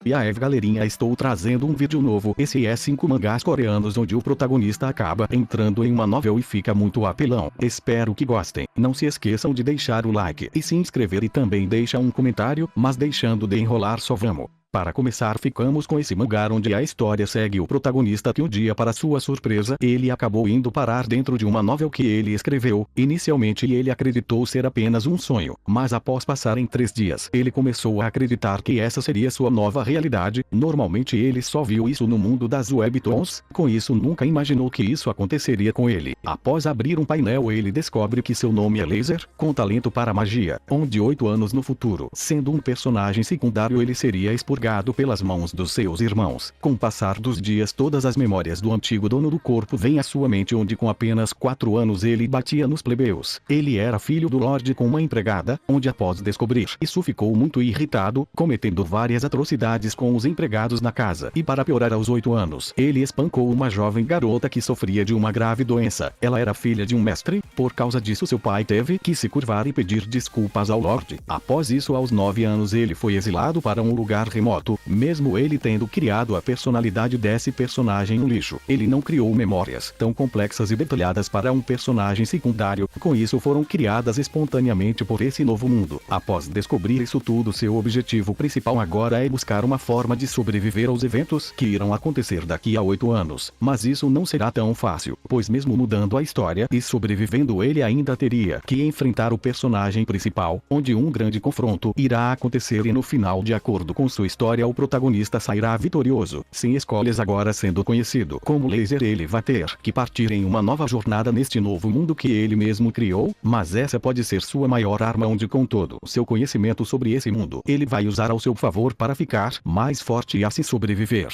E aí galerinha, estou trazendo um vídeo novo. Esse é 5 mangás coreanos onde o protagonista acaba entrando em uma novel e fica muito apelão. Espero que gostem. Não se esqueçam de deixar o like e se inscrever e também deixa um comentário, mas deixando de enrolar só vamos. Para começar, ficamos com esse mangá onde a história segue o protagonista que um dia, para sua surpresa, ele acabou indo parar dentro de uma novel que ele escreveu. Inicialmente ele acreditou ser apenas um sonho, mas após passarem 3 dias, ele começou a acreditar que essa seria sua nova realidade. Normalmente ele só viu isso no mundo das webtoons, com isso nunca imaginou que isso aconteceria com ele. Após abrir um painel, ele descobre que seu nome é Laser, com talento para magia, onde 8 anos no futuro, sendo um personagem secundário, ele seria expurgado pelas mãos dos seus irmãos. Com o passar dos dias, todas as memórias do antigo dono do corpo vêm à sua mente, onde com apenas 4 anos ele batia nos plebeus. Ele era filho do Lorde com uma empregada, onde após descobrir isso ficou muito irritado, cometendo várias atrocidades com os empregados na casa. E para piorar, aos 8 anos, ele espancou uma jovem garota que sofria de uma grave doença. Ela era filha de um mestre, por causa disso seu pai teve que se curvar e pedir desculpas ao Lorde. Após isso, aos 9 anos ele foi exilado para um lugar remoto. Mesmo ele tendo criado a personalidade desse personagem no lixo, ele não criou memórias tão complexas e detalhadas para um personagem secundário. Com isso foram criadas espontaneamente por esse novo mundo. Após descobrir isso tudo, seu objetivo principal agora é buscar uma forma de sobreviver aos eventos que irão acontecer daqui a 8 anos. Mas isso não será tão fácil, pois mesmo mudando a história e sobrevivendo, ele ainda teria que enfrentar o personagem principal, onde um grande confronto irá acontecer e no final, de acordo com sua história, o protagonista sairá vitorioso. Sem escolhas, agora sendo conhecido como Laser, ele vai ter que partir em uma nova jornada neste novo mundo que ele mesmo criou, mas essa pode ser sua maior arma, onde com todo o seu conhecimento sobre esse mundo, ele vai usar ao seu favor para ficar mais forte e assim sobreviver.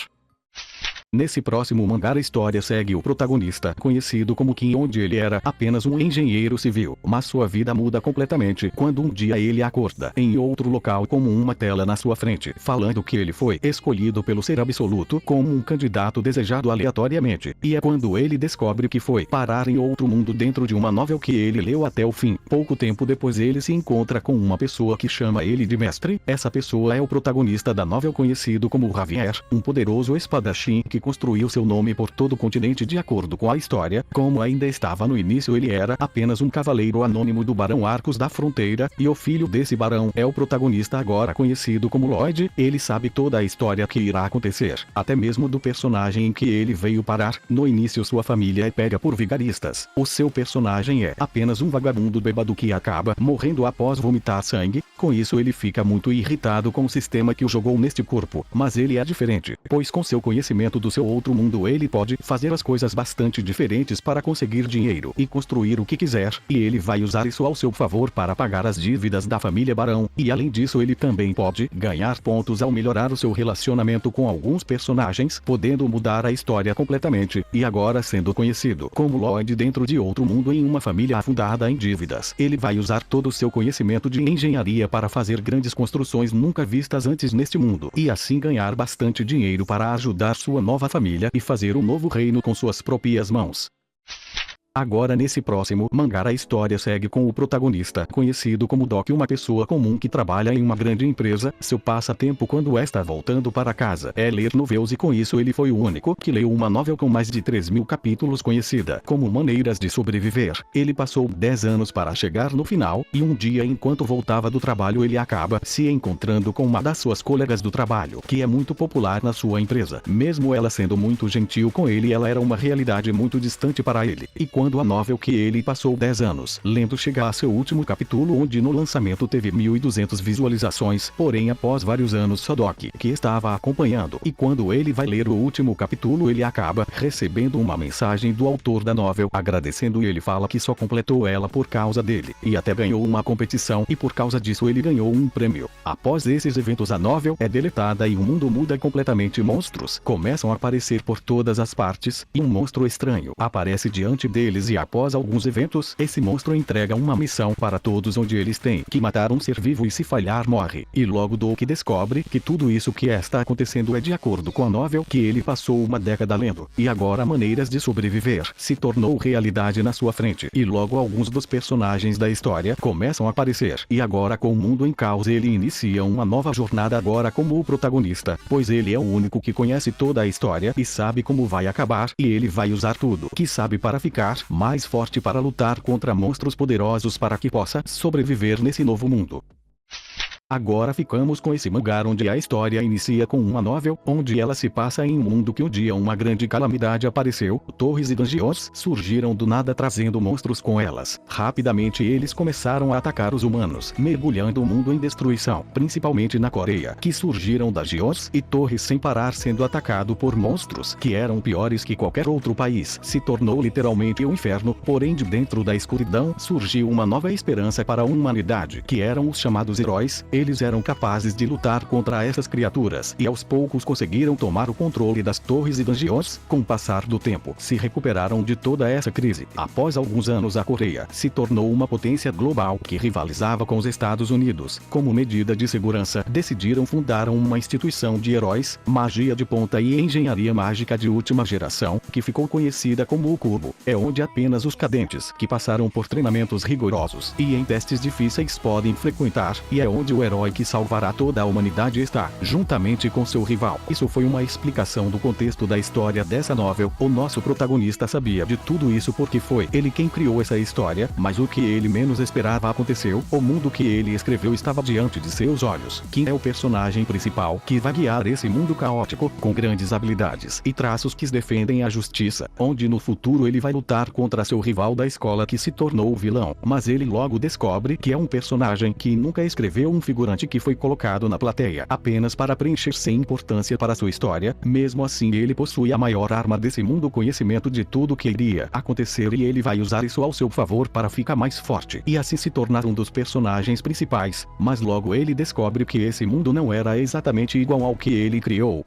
Nesse próximo mangá, a história segue o protagonista, conhecido como Kim, onde ele era apenas um engenheiro civil, mas sua vida muda completamente quando um dia ele acorda em outro local com uma tela na sua frente, falando que ele foi escolhido pelo Ser Absoluto como um candidato desejado aleatoriamente. E é quando ele descobre que foi parar em outro mundo dentro de uma novel que ele leu até o fim. Pouco tempo depois ele se encontra com uma pessoa que chama ele de mestre. Essa pessoa é o protagonista da novel, conhecido como Javier, um poderoso espadachim que construiu seu nome por todo o continente. De acordo com a história, como ainda estava no início, ele era apenas um cavaleiro anônimo do Barão Arcos da Fronteira, e o filho desse barão é o protagonista agora conhecido como Lloyd. Ele sabe toda a história que irá acontecer, até mesmo do personagem em que ele veio parar. No início sua família é pega por vigaristas. O seu personagem é apenas um vagabundo bêbado que acaba morrendo após vomitar sangue. Com isso ele fica muito irritado com o sistema que o jogou neste corpo, mas ele é diferente, pois com seu conhecimento do seu outro mundo ele pode fazer as coisas bastante diferentes para conseguir dinheiro e construir o que quiser, e ele vai usar isso ao seu favor para pagar as dívidas da família Barão. E além disso, ele também pode ganhar pontos ao melhorar o seu relacionamento com alguns personagens, podendo mudar a história completamente. E agora, sendo conhecido como Lloyd dentro de outro mundo em uma família afundada em dívidas, ele vai usar todo o seu conhecimento de engenharia para fazer grandes construções nunca vistas antes neste mundo, e assim ganhar bastante dinheiro para ajudar sua nova família e fazer um novo reino com suas próprias mãos. Agora nesse próximo mangá, a história segue com o protagonista, conhecido como Doc, uma pessoa comum que trabalha em uma grande empresa. Seu passatempo quando está voltando para casa é ler novelas, e com isso ele foi o único que leu uma novel com mais de 3.000 capítulos, conhecida como Maneiras de Sobreviver. Ele passou 10 anos para chegar no final, e um dia, enquanto voltava do trabalho, ele acaba se encontrando com uma das suas colegas do trabalho, que é muito popular na sua empresa. Mesmo ela sendo muito gentil com ele, ela era uma realidade muito distante para ele. E quando a novel que ele passou 10 anos lendo chega a seu último capítulo, onde no lançamento teve 1.200 visualizações, porém após vários anos só Doc que estava acompanhando, e quando ele vai ler o último capítulo ele acaba recebendo uma mensagem do autor da novel agradecendo, e ele fala que só completou ela por causa dele, e até ganhou uma competição, e por causa disso ele ganhou um prêmio. Após esses eventos a novel é deletada e o mundo muda completamente. Monstros começam a aparecer por todas as partes, e um monstro estranho aparece diante dele deles e após alguns eventos, esse monstro entrega uma missão para todos onde eles têm que matar um ser vivo e se falhar morre. E logo Doug descobre que tudo isso que está acontecendo é de acordo com a novel que ele passou uma década lendo. E agora maneiras de sobreviver se tornou realidade na sua frente. E logo alguns dos personagens da história começam a aparecer. E agora com o mundo em caos ele inicia uma nova jornada agora como o protagonista, pois ele é o único que conhece toda a história e sabe como vai acabar, e ele vai usar tudo que sabe para ficar mais forte para lutar contra monstros poderosos para que possa sobreviver nesse novo mundo. Agora ficamos com esse mangá onde a história inicia com uma novel, onde ela se passa em um mundo que um dia uma grande calamidade apareceu, torres e dungeons surgiram do nada trazendo monstros com elas. Rapidamente eles começaram a atacar os humanos, mergulhando o mundo em destruição, principalmente na Coreia, que surgiram dungeons e torres sem parar sendo atacado por monstros que eram piores que qualquer outro país. Se tornou literalmente um inferno, porém de dentro da escuridão surgiu uma nova esperança para a humanidade, que eram os chamados heróis. Eles eram capazes de lutar contra essas criaturas e aos poucos conseguiram tomar o controle das torres e dungeons. Com o passar do tempo, se recuperaram de toda essa crise. Após alguns anos a Coreia se tornou uma potência global que rivalizava com os Estados Unidos. Como medida de segurança, decidiram fundar uma instituição de heróis, magia de ponta e engenharia mágica de última geração, que ficou conhecida como o Cubo. É onde apenas os cadentes, que passaram por treinamentos rigorosos e em testes difíceis podem frequentar, e é onde o herói que salvará toda a humanidade está, juntamente com seu rival. Isso foi uma explicação do contexto da história dessa novel. O nosso protagonista sabia de tudo isso porque foi ele quem criou essa história, mas o que ele menos esperava aconteceu. O mundo que ele escreveu estava diante de seus olhos. Kim é o personagem principal que vai guiar esse mundo caótico, com grandes habilidades e traços que defendem a justiça, onde no futuro ele vai lutar contra seu rival da escola que se tornou o vilão, mas ele logo descobre que é um personagem que nunca escreveu um figurante que foi colocado na plateia apenas para preencher sem importância para sua história. Mesmo assim ele possui a maior arma desse mundo, conhecimento de tudo que iria acontecer, e ele vai usar isso ao seu favor para ficar mais forte e assim se tornar um dos personagens principais. Mas logo ele descobre que esse mundo não era exatamente igual ao que ele criou.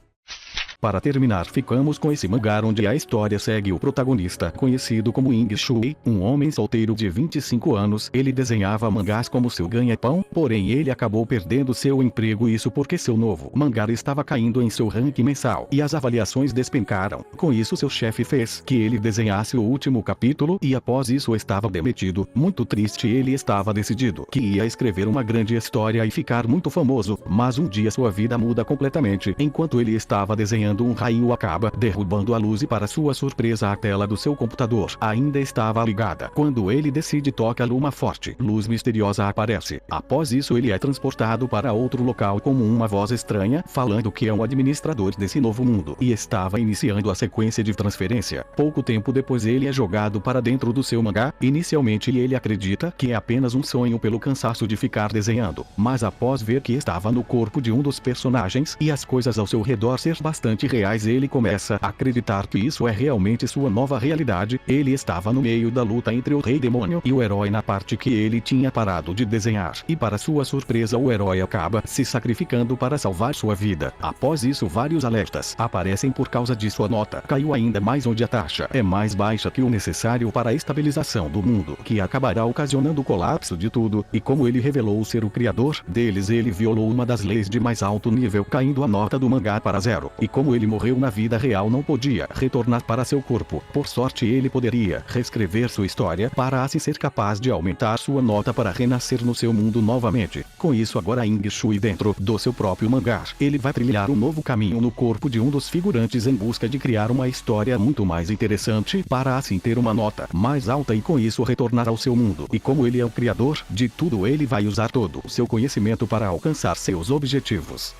Para terminar, ficamos com esse mangá onde a história segue o protagonista, conhecido como Ing Shui, um homem solteiro de 25 anos. Ele desenhava mangás como seu ganha-pão, porém ele acabou perdendo seu emprego, isso porque seu novo mangá estava caindo em seu ranking mensal e as avaliações despencaram. Com isso seu chefe fez que ele desenhasse o último capítulo e após isso estava demitido. Muito triste, ele estava decidido que ia escrever uma grande história e ficar muito famoso, mas um dia sua vida muda completamente. Enquanto ele estava desenhando, um raio acaba derrubando a luz e para sua surpresa a tela do seu computador ainda estava ligada. Quando ele decide tocar uma forte luz misteriosa aparece. Após isso ele é transportado para outro local com uma voz estranha falando que é um administrador desse novo mundo e estava iniciando a sequência de transferência. Pouco tempo depois ele é jogado para dentro do seu mangá. Inicialmente ele acredita que é apenas um sonho pelo cansaço de ficar desenhando, mas após ver que estava no corpo de um dos personagens e as coisas ao seu redor ser bastante reais, ele começa a acreditar que isso é realmente sua nova realidade. Ele estava no meio da luta entre o rei demônio e o herói na parte que ele tinha parado de desenhar, e para sua surpresa o herói acaba se sacrificando para salvar sua vida. Após isso vários alertas aparecem por causa de sua nota caiu ainda mais, onde a taxa é mais baixa que o necessário para a estabilização do mundo, que acabará ocasionando o colapso de tudo. E como ele revelou ser o criador deles, ele violou uma das leis de mais alto nível, caindo a nota do mangá para 0. E como ele morreu na vida real, não podia retornar para seu corpo. Por sorte ele poderia reescrever sua história para assim ser capaz de aumentar sua nota para renascer no seu mundo novamente. Com isso agora Ing Shui, dentro do seu próprio mangá, ele vai trilhar um novo caminho no corpo de um dos figurantes em busca de criar uma história muito mais interessante para assim ter uma nota mais alta e com isso retornar ao seu mundo. E como ele é o criador de tudo, ele vai usar todo o seu conhecimento para alcançar seus objetivos.